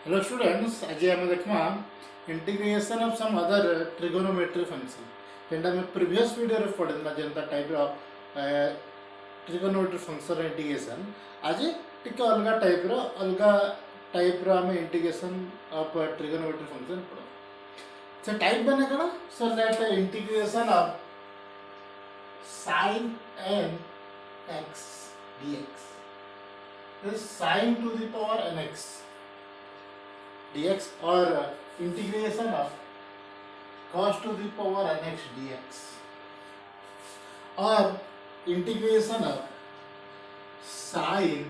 Hello students, आज आम देखा integration of some other trigonometry function जेनटा आम प्रीवियस वीडियो रे पढ़ा जेनता type of trigonometry function integration आज टिके अलग टाइप रो आम इंटीग्रेशन ऑफ ट्रिगोनोमेट्री फंक्शन पढ़ा से टाइप बने कौन so let integration of sin n x dx is sin to the power nx dx or integration of cos to the power nx dx or integration of sin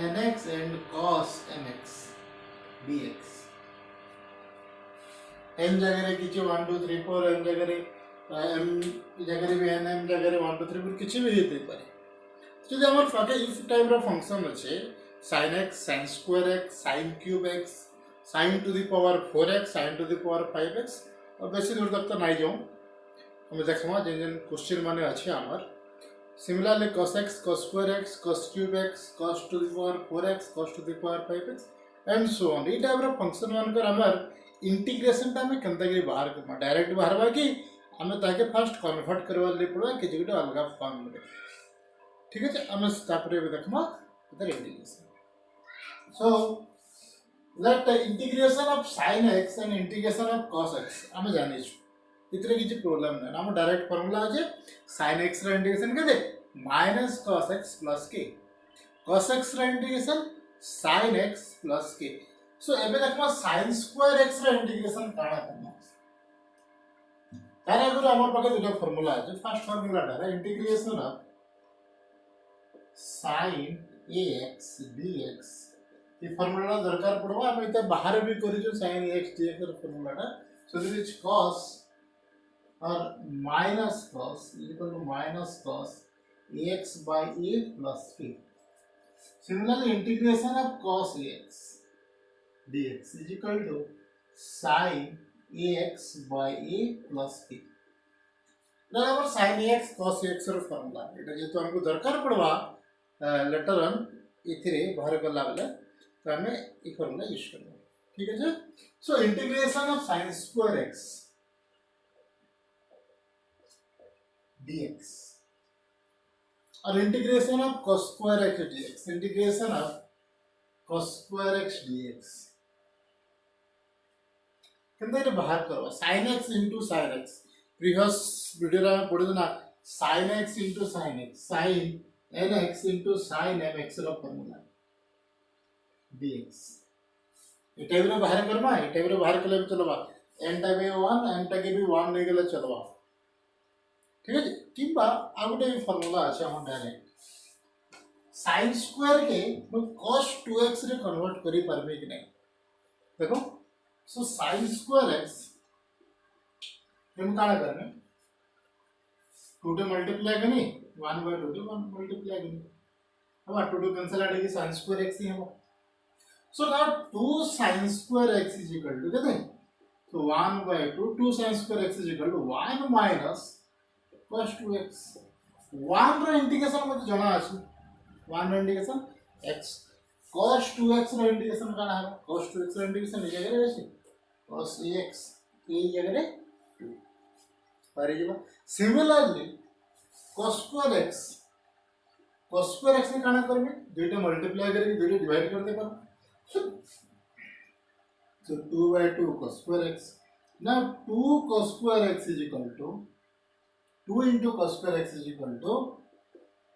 nx and cos nx dx n जगह किसी 1 2 3 4 n जगह m जगह भी n m जगह 1 2 3 4 किसी भी होते पारे যদি আমার ফাঁকে ইফ টাইপর ফাংশন আছে sin x sin square x sin cube x sin to the power 4x sin to the power 5x और बेसी दूर तक तो नहीं जाऊँ हमें देखमा जेन जेन क्वेश्चन माने अच्छे आमर similarly cos x cos square x cos cube x cos to the power 4x cos to the power 5x and so on ये टाइप ऑफ फंक्शन मानकर हमर इंटीग्रेशन टा में केनता के बाहर कमा डायरेक्ट बाहर बाकी हमें ताके फर्स्ट कन्वर्ट करवा ले पड़वा कि जेटा अलग फॉर्म में ठीक है हमें तापरे देखमा इधर integration so let integration of sin x and integration of cos x हमें जाने छु इतरे किछि प्रॉब्लम नै हम डायरेक्ट फार्मूला আছে sin x रा इंटीग्रेशन केते minus cos x plus k cos x रा integration sin x plus k सो एबे देखमा sin स्क्वायर x रा इंटीग्रेशन काणा करना तारे अगर हमर पाके दुटा फार्मूला আছে फर्स्ट फार्मूला रा integration of sin ax dx ये फार्मूला दरकार पड़वा हम इते बाहर भी करी जो sin ax dx रा formula so this is cos और minus cos is equal to minus cos ax by a plus k similarly integration of cos ax dx is equal to sin ax by a plus k बराबर sin ax cos ax रा formula एटा जेतो हमको दरकार पड़वा later on इथरे बाहर करला बेले तो हमें ई फार्मूला यूज करना ठीक है जी so integration of sin square x dx और integration of cos square x dx integration of cos square x dx किंतु ये बाहर करो sin x into sin x previous video रा पढ़े ना sin x into sin x sin nx into sin mx रा formula dx ये type रे बाहर करबा ये टाइप रे बाहर करले चलबा n टाइप 1 n टाइप भी 1 नै गेले चलबा ठीक है किबा आ गुटे फार्मूला আছে हम डायरेक्ट sin स्क्वायर के मैं cos 2x रे कन्वर्ट करी परबे कि नहीं देखो सो sin स्क्वायर x हम काला करने 2 से मल्टीप्लाई करनी 1 by 2 से 1 मल्टीप्लाई करनी अब 2 2 कैंसिल आएगी sin स्क्वायर x ही है so now 2 sin square x is equal to कहते हैं so 1 by 2 sin square x is equal to 1 minus cos 2x 1 row integration मत जाना আছে 1 रो इंटीग्रेशन x cos 2x रो इंटीग्रेशन काना है cos 2x रो integration ये जगह है cos ax ये जगह है 2 पर ये सिमिलरली cos square x ने काना करबे दुईटा मल्टीप्लाई करके दुईटा डिवाइड कर दे पर so 2 by 2 cos square x now 2 cos square x is equal to 2 into cos square x is equal to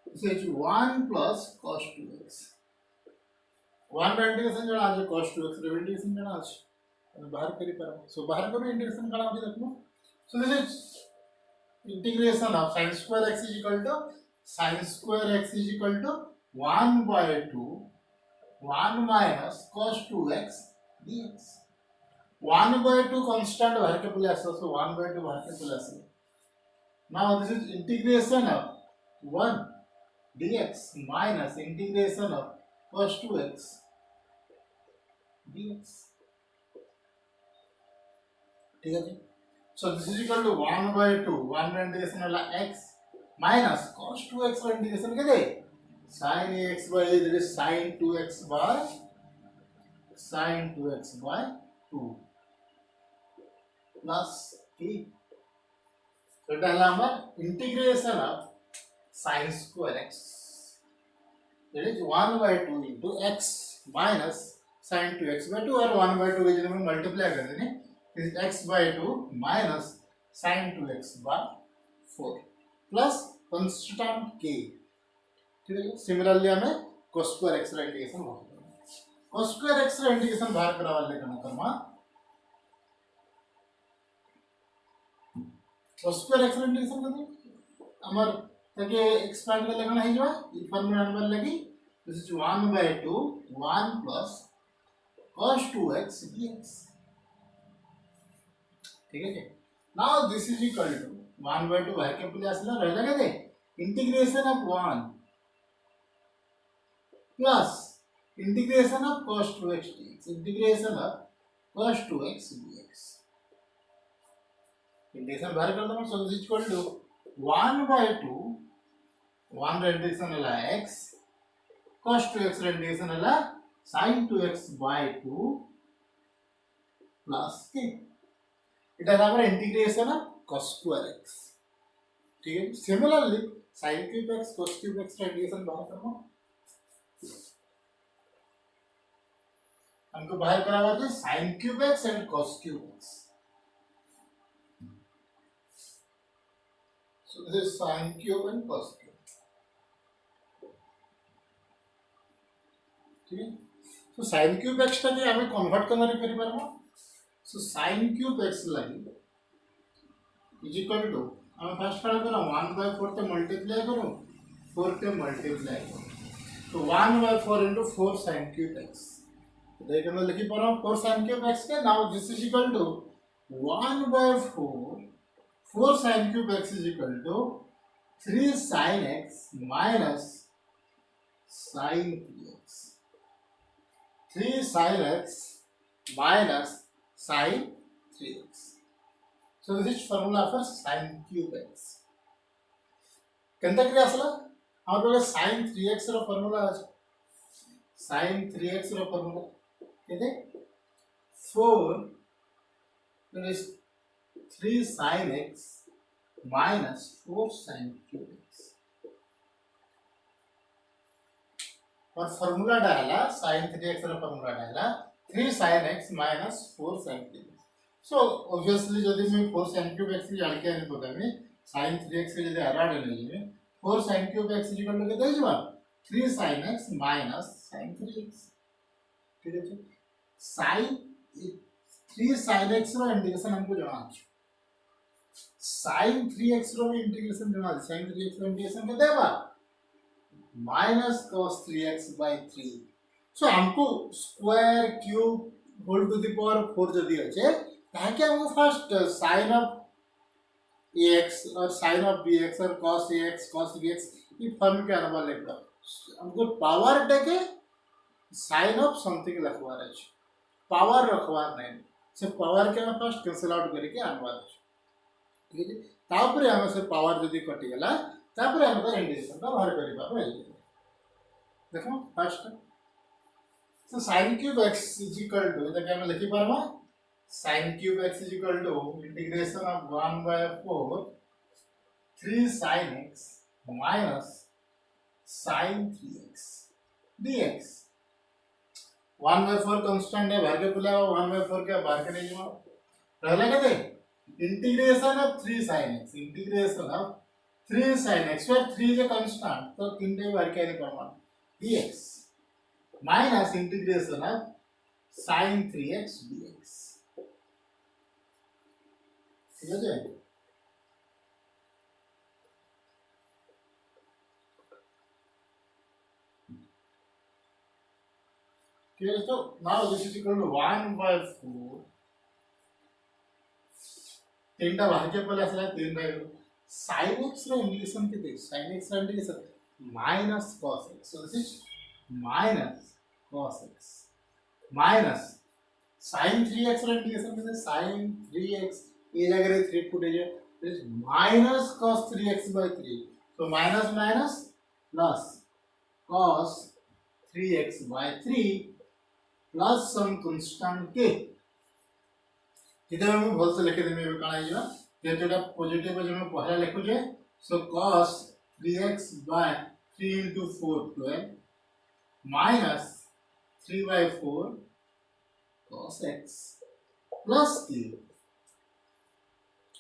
this is 1 plus cos 2x 1 रा इंटीग्रेशन जणा आज cos 2x रा इंटीग्रेशन जणा आज बाहर करी पर सो बाहर करो इंटीग्रेशन काना होती देखो so this is integration of sin square x is equal to sin square x is equal to 1 by 2 1 minus cos 2x dx 1 by 2 constant बाहर के प्लस so 1 by 2 बाहर के plus now this is integration of 1 dx minus integration of cos 2x dx ठीक है जी so this is equal to 1 by 2 1 integration वाला x minus cos 2x का integration के दे sin ax by this is sin 2x by sin 2x by 2 plus t. So এটা হলো আমার integration of sin square x. That is 1 by 2 into x minus sin 2x by 2 और 1 by 2 को जब हम multiply कर देंगे is x by 2 minus sin 2x by 4 plus constant k. ठीक है. Similarly हमें cos square x रा इंटीग्रेशन बाहर करना है. cos square x रा इंटीग्रेशन बाहर करावाले करना करमा cos square x रा इंटीग्रेशन करते हमार ताकि एक्सपांड कर लेना है जो ये फॉर्मूला नंबर लगी this is 1 by 2 1 plus cos 2x dx. ठीक है. Now this is equal to 1 by 2 बाहर के प्लस ना रहला के दे integration of 1 plus integration of cos 2x dx. Integration of cos 2x dx. Integration बाहर कर दो so this is equal to 1 by 2 1 रेडिएशन है x cos 2x रेडिएशन है sin 2x by 2 plus k. It is our integration of cos square x. ठीक है. Similarly sin cube x cos cube x रेडिएशन बाहर करो हमको बाहर करा हुआ है sin cube x and cos cube x. So this is sin cube and cos cube. ठीक है. So sin cube x टा के हमें कन्वर्ट करना रे करी परबो. So sin cube x लगी इज इक्वल टू हम फर्स्ट करा करो 1 by 4 से मल्टीप्लाई करो 4 से मल्टीप्लाई करो तो 1 by 4 into 4 sin cube x. देखो मैं लिखी पा रहा हूँ 4 sin cube x के now this is equal to 1 by 4 sin cube x is equal to 3 sin x minus sin 3x. 3 sin x minus sin 3x. So this is formula for sin cube x. कितना क्रिया असला हमारे पास sin 3x रा formula है. sin 3x रा formula कितने 4 that is 3 sin x minus 4 sin cube x. और formula डाला sin 3x का फॉर्मूला डाला 3 sin x minus 4 sin cube x. So obviously यदि मैं 4 sin cube x की जान के आने पता में sin 3x के यदि आरा डालने में 4 sin cube x equal to कितना है 3 sin x minus sin 3x. ठीक है. sin 3 sin x रो इंटीग्रेशन हमको जाना है. sin 3x रो इंटीग्रेशन जाना है. sin 3x रो इंटीग्रेशन कितना है minus cos 3x by 3. So हमको square cube whole to the power 4 जदी আছে ताकि हमको फर्स्ट sin ऑफ ax और sin ऑफ bx और cos ax cos bx ये फॉर्म के आने वाले का हमको पावर देके sin ऑफ समथिंग लिखवा रहे हैं. पावर रखवा नहीं सिर्फ पावर के हम फर्स्ट कैंसिल आउट करके आने वाले हैं. ठीक है. तापरे हमें से पावर जदी कटि गला तापरे हम इंटीग्रेशन का बाहर करी पाबो. देखो first so sin cube x is equal to इधर क्या मैं लिखी पारमा sin cube x is equal to integration of 1 by 4 3 sin x minus sin 3x dx. 1 by 4 constant है बाहर के पुला 1 by 4 क्या बाहर के नहीं जाओ पहला कहते integration of 3 sin x integration of 3 sin x where 3 is a constant तो 3 के बाहर के नहीं पड़वा dx minus integration of sin 3x dx. ठीक है. Okay, so now this is equal to 1 by 4 तीनटा बाहर के पहले असला 3 by sin x रा इंटीग्रेशन किती sin x रा integration minus cos x. So this is minus cos x minus sin 3x रा इंटीग्रेशन किती sin 3x ये जगह 3 पुट है this is minus cos 3x by 3. So minus plus cos 3x by 3 plus some constant के इधर हम भल से लिखे देमे काना आइबा जे जोटा पॉजिटिव जे हम पहला लिखु जे सो cos 3x by 3 into 4 12 minus 3 by 4 cos x plus q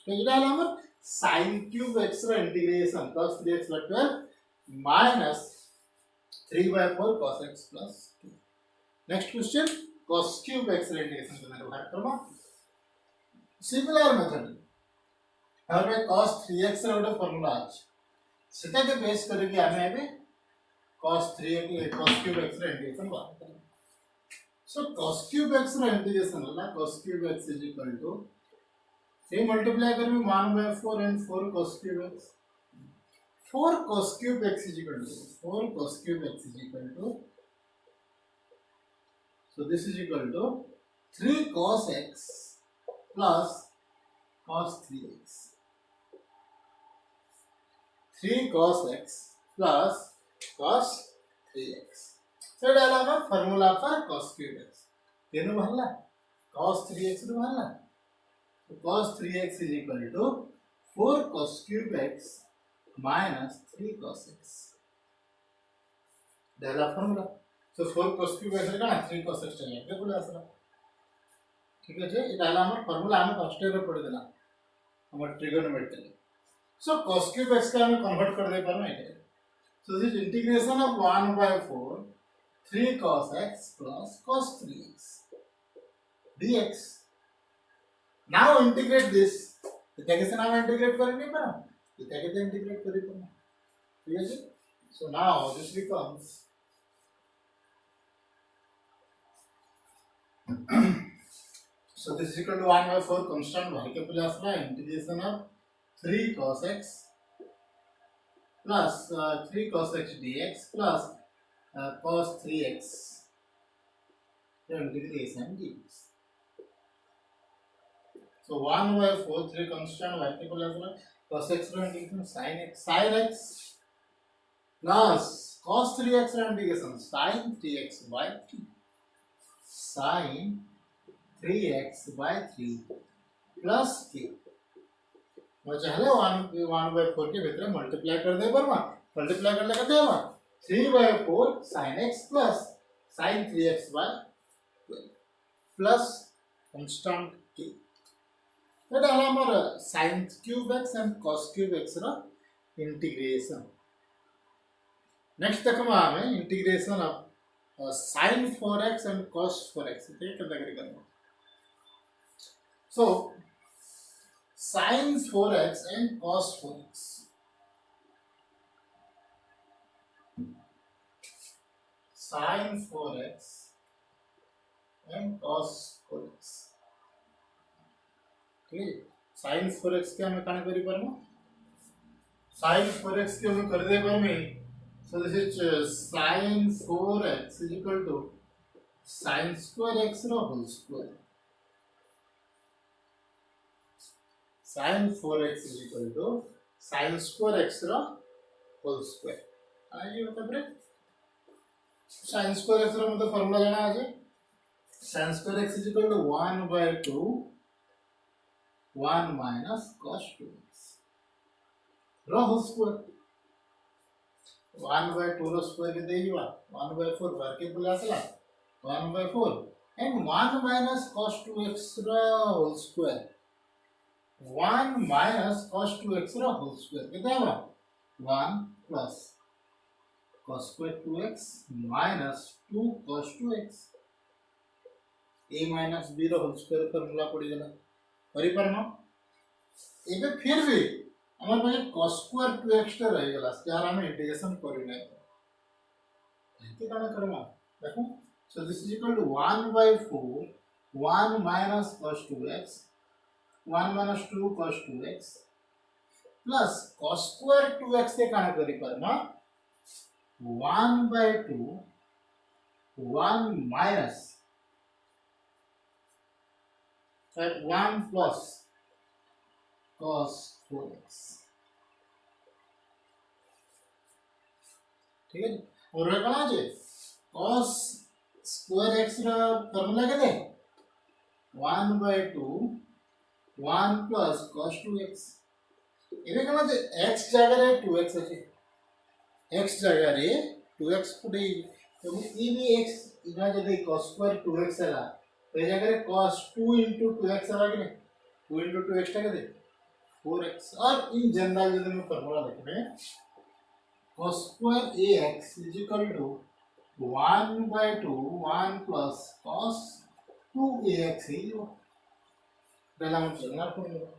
तो ये डाला हम sin cube x रो integration cos 3x by 12 minus 3 by 4 cos x plus q next question cos cube x रो इंटीग्रेशन करना बाहर करबा सिमिलर मेथड हमें cos 3x रो ଗୋଟେ फॉर्मूला अछि सेटा के बेस करके हमें अभी cos 3 cos cube x रो इंटीग्रेशन बाहर करबा सो cos cube x रो इंटीग्रेशन होला cos cube x is equal to से मल्टीप्लाई करबे 1 by 4 and 4 cos cube x 4 cos cube x is equal to 4 cos cube x is equal to so this is equal to 3 cos x plus cos 3x 3 cos x plus cos 3x so डाला हम formula for cos cube x केनो भरला cos 3x रो भरला so cos 3x is equal to 4 cos cube x minus 3 cos x डाला formula so 4 cos cube x रे 3 cos x चाहिए के बोला असला ठीक है जे ये डाला हमर फार्मूला हम फर्स्ट ईयर में पढ़ देला हमर ट्रिगोनोमेट्री सो cos cube x का हम कन्वर्ट कर दे पर नहीं so this integration of 1 by 4 3 cos x plus cos 3x dx now integrate this इतना कैसे नाम इंटीग्रेट करेंगे पर इतना कैसे इंटीग्रेट करें पर ठीक है जी so now this becomes so this is equal to 1 by 4 constant y के प्लस ना integration of 3 cos x plus 3 cos x dx plus cos 3x integration dx so 1 by 4 3 constant y के plus ना cos x integration sin x plus cos 3x integration sin 3x by 3 sin 3x by 3 plus q मैं चाहले 1 by 4 के भीतर multiply कर दे बरमा multiply कर लगा देवा 3 by 4 sin x plus sin 3x by 12 plus constant k तो डाला हमारा sin cube x and cos cube x रा इंटीग्रेशन नेक्स्ट तक हमें integration of sin 4x and cos 4x ये कितना करेंगे so sin 4x and cos 4x sin 4x and cos 4x ठीक है sin 4x के हमें काने करी परमो sin 4x के हमें कर दे परमे so this is sin 4x is equal to sin square x row whole square sin 4x is equal to sin square x row whole square आइए मतलब रे sin square x रो मतलब फार्मूला जाना आज sin square x is equal to 1 by 2 1 minus cos 2x रो whole square 1 by 2 रो square के देइबा 1 by 4 बार के बोला असला 1 by 4 and 1 minus cos 2x रो whole square 1 minus cos 2x रो whole square कितना हुआ 1 plus cos square 2x minus 2 cos 2x a minus b रो whole square फार्मूला पड़ी गला करी परनो एबे फिर भी हमारे पास cos square 2x टा रह गला यार हमें इंटीग्रेशन करी नै के काना करबा देखो so this is equal to 1 by 4 1 minus cos 2x 1 minus 2 cos 2x plus cos square 2x के काना करी परमा 1 by 2 1 minus 1 plus cos 4x ठीक है और कौन है cos स्क्वायर एक्स फॉर्मूला के 1/2 1 प्लस cos 2x ଏବେ କଣ ଯେ x ଜାଗାରେ 2x ଅଛି x ଜାଗାରେ 2x ପୁଟେ ତେଣୁ ଇ ବି x ଇନା ଯଦି cos स्क्वायर 2x ହେଲା ଏ ଜାଗାରେ cos 2 into 2x ହେଲା कि 2 into 2x टा केते 4x और इन जनरल यदि हम फॉर्मूला देखबे cos square ax is equal to 1/2 1 plus cos 2ax ही हो पहला हम जनरल फॉर्मूला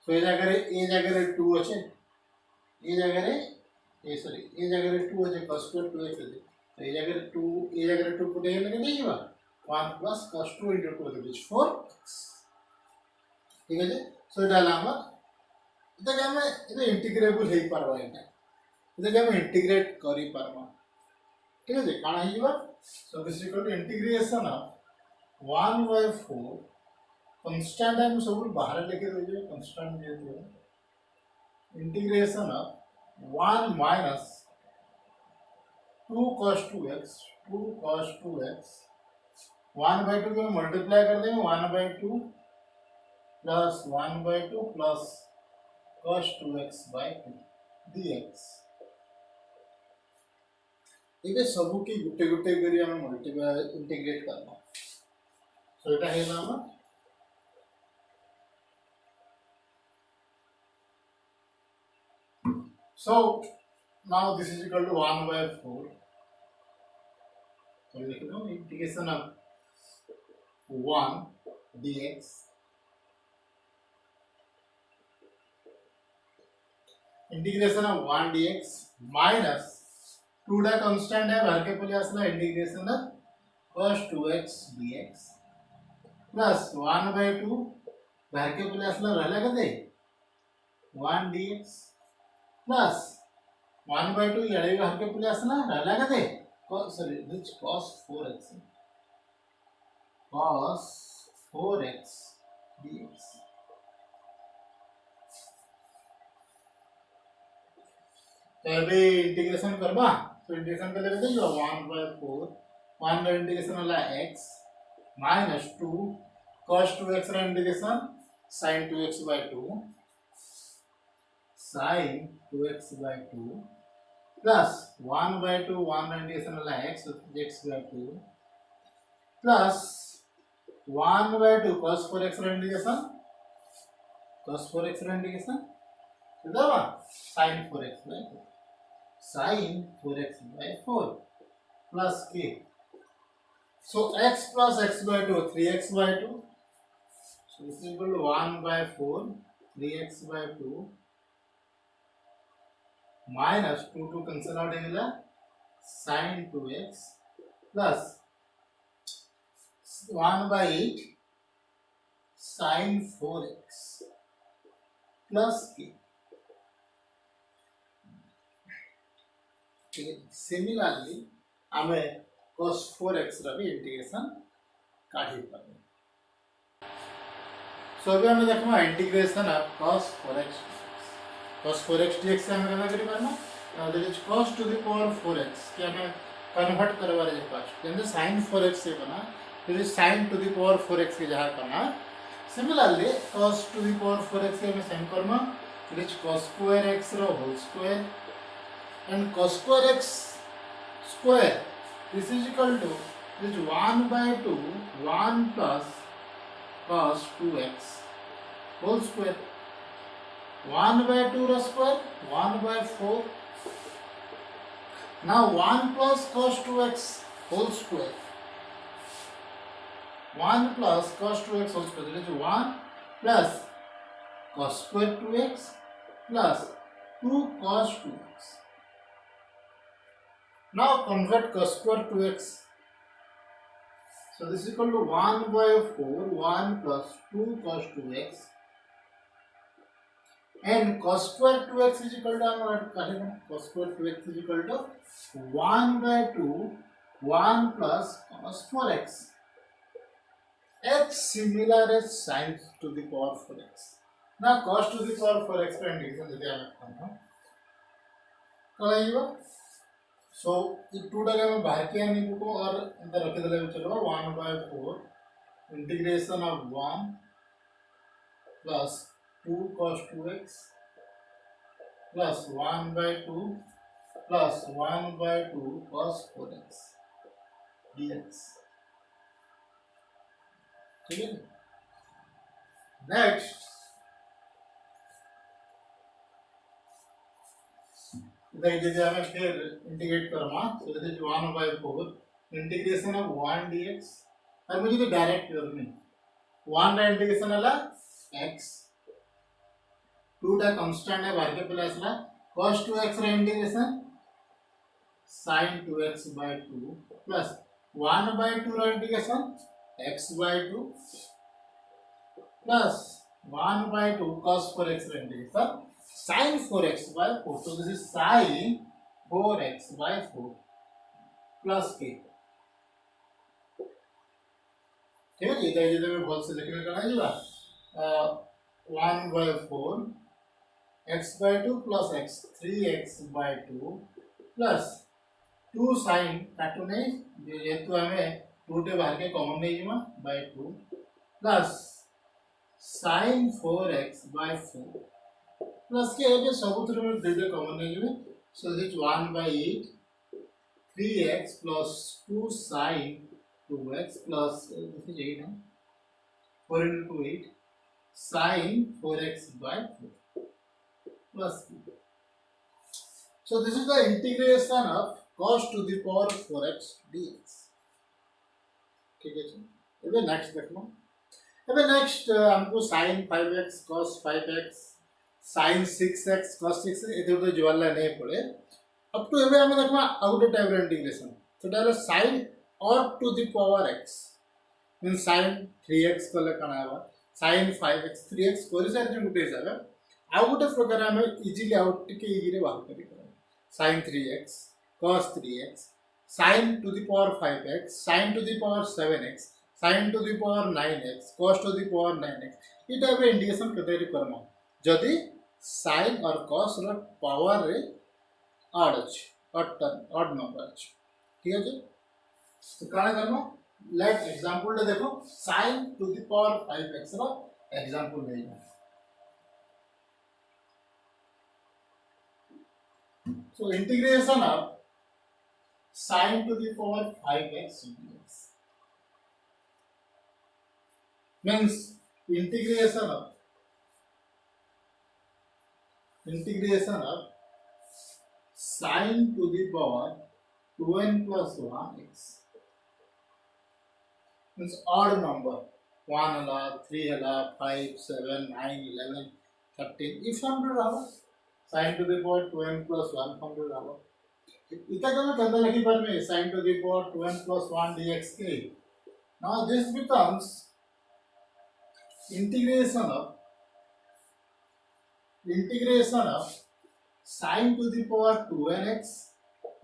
सो ए जगह रे 2 अच्छे ए जगह रे ए सॉरी ए जगह रे 2 अच्छे cos square 2x है तो ए जगह रे 2 पुटे हे लगे देइबा 1 plus cos 2 into 2 which is 4x ठीक है सो एटा हम इते हम इते इंटीग्रेबल हे परबा इते हम इंटीग्रेट करी परबा ठीक है काना हिबा so this is equal to integration of 1/4 constant हम सब बाहर लेके दे कांस्टेंट जे integration of 1 minus 2 cos 2x 1/2 को मल्टीप्लाई कर देंगे 1/2 plus 1/2 plus cos 2x/2 dx इबे सबु की गुटे गुटे करी हम मल्टीप्लाई इंटीग्रेट करना सो एटा हेला हम so now this is equal to 1/4 so we can integration of 1 dx integration of 1 dx minus 2 दा कांस्टेंट है बाहर के पहले असला integration of cos 2x dx plus 1/2 बाहर के पहले असला रहला कते 1 dx प्लस 1/2 याडे बाहर के पहले असला रहला कते sorry this cos 4x dx तो अभी इंटीग्रेशन करबा तो इंटीग्रेशन कर लेते जो 1/4 1 का इंटीग्रेशन वाला x minus 2 cos 2x का integration sin 2x/2 sin 2x/2 plus 1/2 1 का इंटीग्रेशन वाला x/2 plus 1/2 cos 4x का इंटीग्रेशन कितना sin 4x/4 sin 4x/4 plus k so x plus x/2 3x/2 so this is equal to 1/4 3x/2 minus 2 cancel out होगा sin 2x plus 1/8 sin 4x plus k similarly आमे cos 4x रा भी integration काढी पाबे so अबे हमें देखमा integration of cos 4x dx से हमें केना करी पाना that is cos to the power 4x कि हमें कन्वर्ट करवारे जे पास जंदे sin 4x से बना फिर sin to the power 4x के जहां करना similarly cos to the power 4x के हमें sin करना फिर cos square x रो whole square and cos square x square this is equal to this 1/2 1 plus cos 2x whole square 1/2 रा square 1/4 now 1 plus cos 2x whole square 1 plus cos 2x whole square that is 1 plus cos square 2x plus 2 cos 2x now convert cos square 2x so this is equal to 1/4 1 plus 2 cos 2x and cos square 2x is equal to cos square 2x is equal to 1/2 1 plus cos 4x x similar as sin to the power 4x now cos to the power 4x का integration यदि हम करना कलाइबा सो ये 2 टाके हम बाहर के आने को और अंदर रख देले चलो 1/4 integration of 1 plus 2 cos 2x plus 1/2 plus 1/2 cos 4x dx. ठीक है. नेक्स्ट इधर यदि हमें फिर इंटीग्रेट करना तो this is 1/4 integration of 1 dx और मुझे तो डायरेक्ट करनी 1 रा इंटीग्रेशन वाला x 2 टा कांस्टेंट है बाहर के प्लस ला cos 2x रा इंटीग्रेशन sin 2x/2 प्लस 1/2 रा integration x/2 plus 1/2 cos 4x रा integration sin 4x/4. So this is sin 4x/4 plus k. ठीक है इधर इधर में बहुत से लिखने का नहीं जुड़ा 1/4 x/2 plus x 3x/2 plus 2 sin काटो नहीं जेहेतु हमें 2 टे बाहर के कॉमन नहीं जीमा by 2 plus sin 4x/4 plus के ये सबूत में दे कॉमन नहीं जीमे so this is 1/8 3x plus 2 sin 2x plus this is 8 4 into 8 sin 4x/4 plus so this is the integration of cos to the power 4x dx. ठीक है जी अब next देखो अब नेक्स्ट हमको sin 5x cos 5x sin 6x cos 6 इधर तो जोड़ला नहीं पड़े अब तो एबे हमें देखमा आउट टाइप रे इंटीग्रेशन तो डायरेक्ट sin और to the power x mean sin 3x को लेकर आवा sin 5x 3x कोरी साइड में गुटे हिसाब आउ गुटे प्रकार हमें इजीली आउट के इजी रे बाहर करी sin 3x cos 3x sin to the power 5x sin to the power 7x sin to the power 9x cos to the power 9x ये टाइप रे इंटीग्रेशन कते रे करमा जदी sin और cos रो पावर रे ऑड अछि ऑड नंबर अछि ठीक है जी तो काना करना लेट एग्जांपल ले देखो sin to the power 5x रो एग्जांपल लेना so integration of sin to the power 5x dx means integration of sin to the power 2n plus 1x means odd number 1 ala 3 ala 5 7 9 11 13 if 100 ala sin to the power 2n plus 100 ala इतना कम करना लगी पर में sin to the power 2n plus 1 dx के now this becomes integration of sin to the power 2nx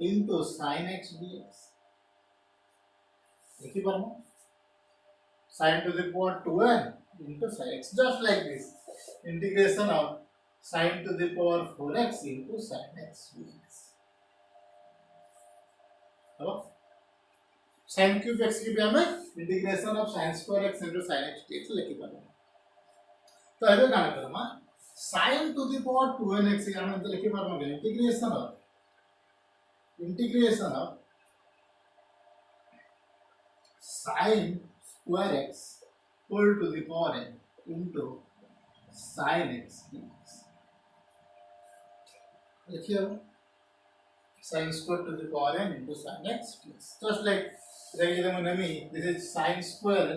into sin x dx देखिए पर में sin to the power 2n into sin x just like this integration of sin to the power 4x into sin x dx hello sin cube x की भी हमें integration of sin square x into sin x dx लिखी पाना तो अबे क्या करना sin to the power 2nx का हमें लिखी पाना integration of sin square x whole to the power n into sin x dx लिखिए sin square to the power n into sin x dx just like this is sin square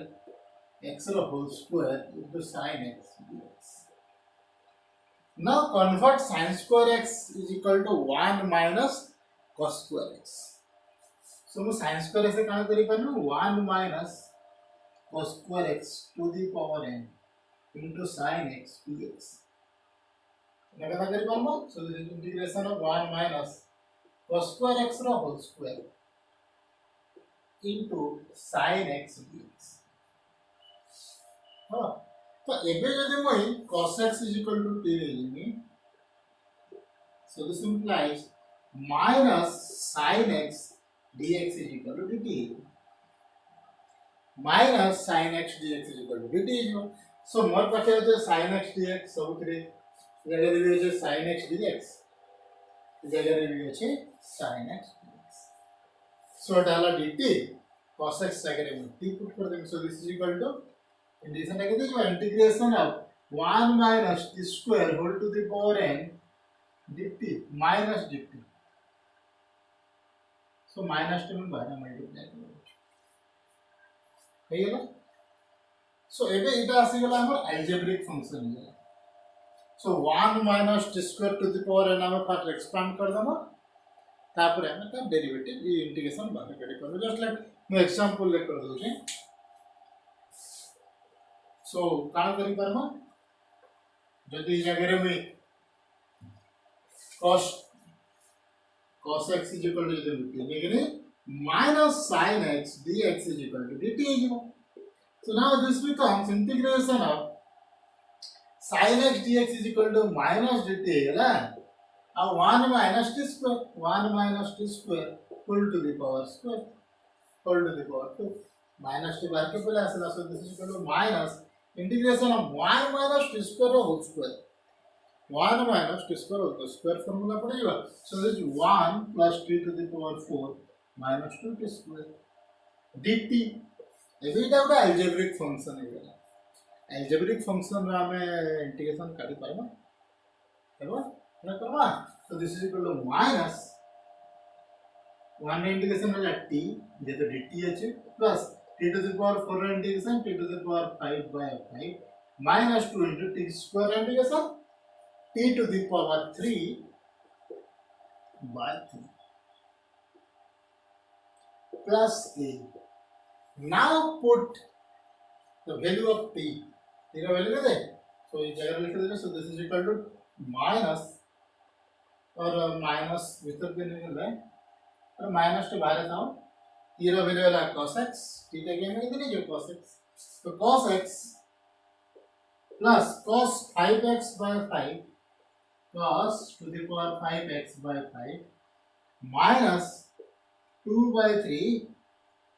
x whole square into sin x dx now convert sin square x is equal to 1 minus cos square x so मैं sin square x से कहाँ करी पाना 1 minus cos square x to the power n into sin x dx मैं कहाँ करी पाना so this is integration of 1 minus cos square x row whole square into sin x dx हाँ तो एबे जदि मैं cos x is equal to t लेंगे so this implies minus sin x dx is equal to dt. Minus sin x dx is equal to dt is equal. So मोर पाखे है sin x dx सबुतरे जगह रे भी है sin x dx जगह रे भी है sin x dx. So डाला dt cos x जगह रे t put कर देंगे. So this is equal to integration लगे तो जो integration of 1 minus t square whole to the power n dt minus dt. So minus to में बाहर मल्टीप्लाई करो है ना. सो एबे इटा आसी गला हमर अलजेब्रिक फंक्शन है. सो 1 minus t square to the power n हम फर्स्ट एक्सपांड कर दमा तापर हम का डेरिवेटिव ई इंटीग्रेशन बाहर करी करो. जस्ट लाइक मैं एग्जांपल ले कर दो छी. सो काण करी परमा जदी जगह रे में cos x is equal to the negative minus sin x dx is equal to dt is equal. So now this becomes integration of sin x dx is equal to minus dt है ना. अब 1 minus t square whole to the power square whole to the power 2 minus t बाहर के पहले ऐसा. So this is equal to minus integration of 1 minus t square whole square 1 minus t square whole square formula पड़ेगा. So this is 1 plus t to the power 4 minus 2t square dt. एबे इटा गोटे algebraic function है. Algebraic function रे हमें integration काढी पारमा हेबो ना करबा. So this is equal to minus 1 integration होला t जे तो dt है plus t to the power 4 integration t to the power 5 by 5 minus 2 into t square integration t to the power 3 by 3 plus a. Now put the value of t. T का value कितना है? So इस जगह लिख देंगे. So this is equal to minus और minus वितर देने के लिए और minus के बाहर आता हूँ. T का value वाला cos x. T का क्या है कितनी जो cos x. तो cos x plus cos 5x by 5 cos to the power 5x by 5 minus 2 by 3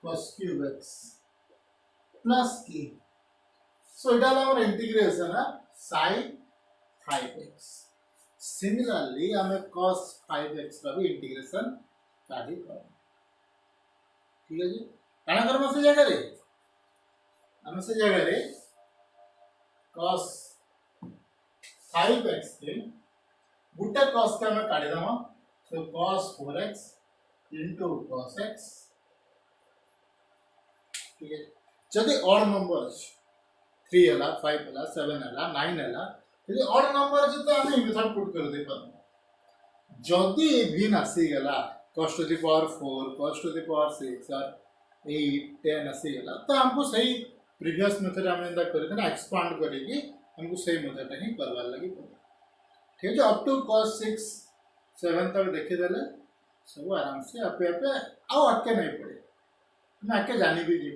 cos cube x plus k. So it allows our integration of sin 5x. Similarly, हमें cos 5x का भी integration काढी कर. ठीक है जी. काना करम से जगह रे हम से जगह रे cos 5x के गुटे cos का हमें काढी दमा. So cos 4x into cos x. ठीक है. जदि ऑड नंबर 3 हला 5 हला 7 हला 9 हला यदि ऑड नंबर जे तो हम मेथड पुट कर दे पर. जदि भी आसी गला cos to the power 4 cos to the power 6 और 8 10 आसी गला तो हमको सही प्रीवियस मेथड हम इंदा करे ना एक्सपांड करेगी हमको सही मेथड ही करवा लगी पड़े. ठीक है. अप टू cos 6 7 तक देखे देले सब आराम से आपे आपे आओ अटके नहीं पड़े. मैं आके जानी भी जी.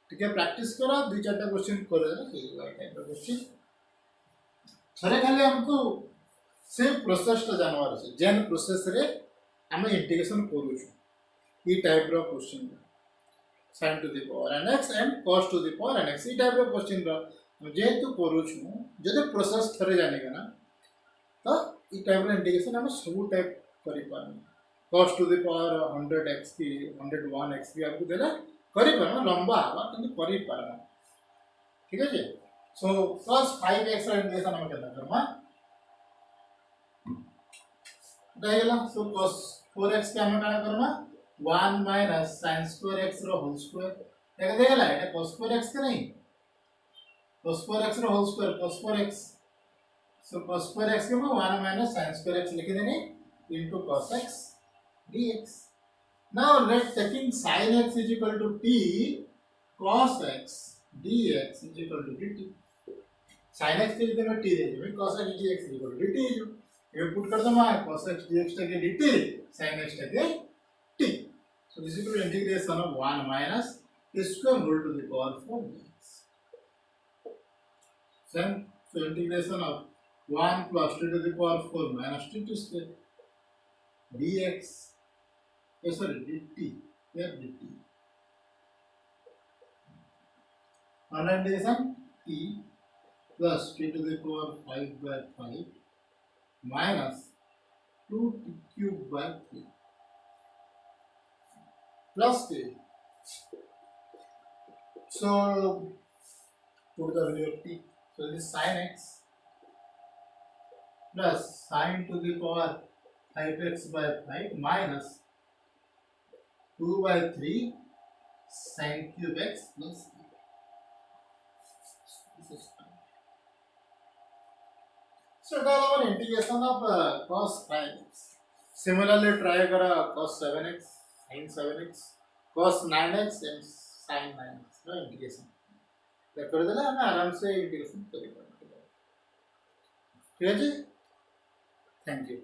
ठीक है. प्रैक्टिस करो. 2-4 क्वेश्चन करो ना ये वाला टाइप का क्वेश्चन थरे खाली हमको से प्रोसेस तो जानवर है. जेन प्रोसेस रे हम इंटीग्रेशन करू छु ई टाइप रो question sin to the power nx and cos to the power nx ई टाइप रो क्वेश्चन रो जेहेतु करू छु जदि प्रोसेस थरे जानेगा ना तो ई टाइप रो इंटीग्रेशन हम सब टाइप करि पानी. cos to the power 100x की 101x की आपको देला करि पाना लंबा आवा किंतु करि पाना. ठीक है जी. सो cos 5x रो इंटीग्रेशन हम केना करबा देला. सो cos 4x के हम काना करबा 1 minus sin square x रो होल स्क्वायर देख देला. এটা cos 4x के नहीं cos 4x रो होल स्क्वायर cos 4x. सो cos 4x के में 1 minus sin square x लिख देने into cos x dx. Now let taking sin x is equal to t cos x dx is equal to dt. sin x के लिए मैं t दे दूँ cos x dx is equal to dt है. ये put कर दूँ मैं cos x dx टके dt sin x टके t. So this is equal to integration of 1 minus t square whole to the power 4 dx. So integration of 1 plus t to the power 4 minus t square dx, sorry, dt, here dt. On integration t plus t to the power 5 by 5 minus 2t cube by 3 plus t. So put the value of t. So this is sin x plus sin to the power 5x by 5 minus 2 by 3 sin cube x plus t. This is fine. So now our integration of cos 5x. Similarly try करा cos 7x, sin 7x, cos 9x and sin 9x. No integration. कर देना हमें आराम से integration करेंगे. ठीक है जी? Thank you.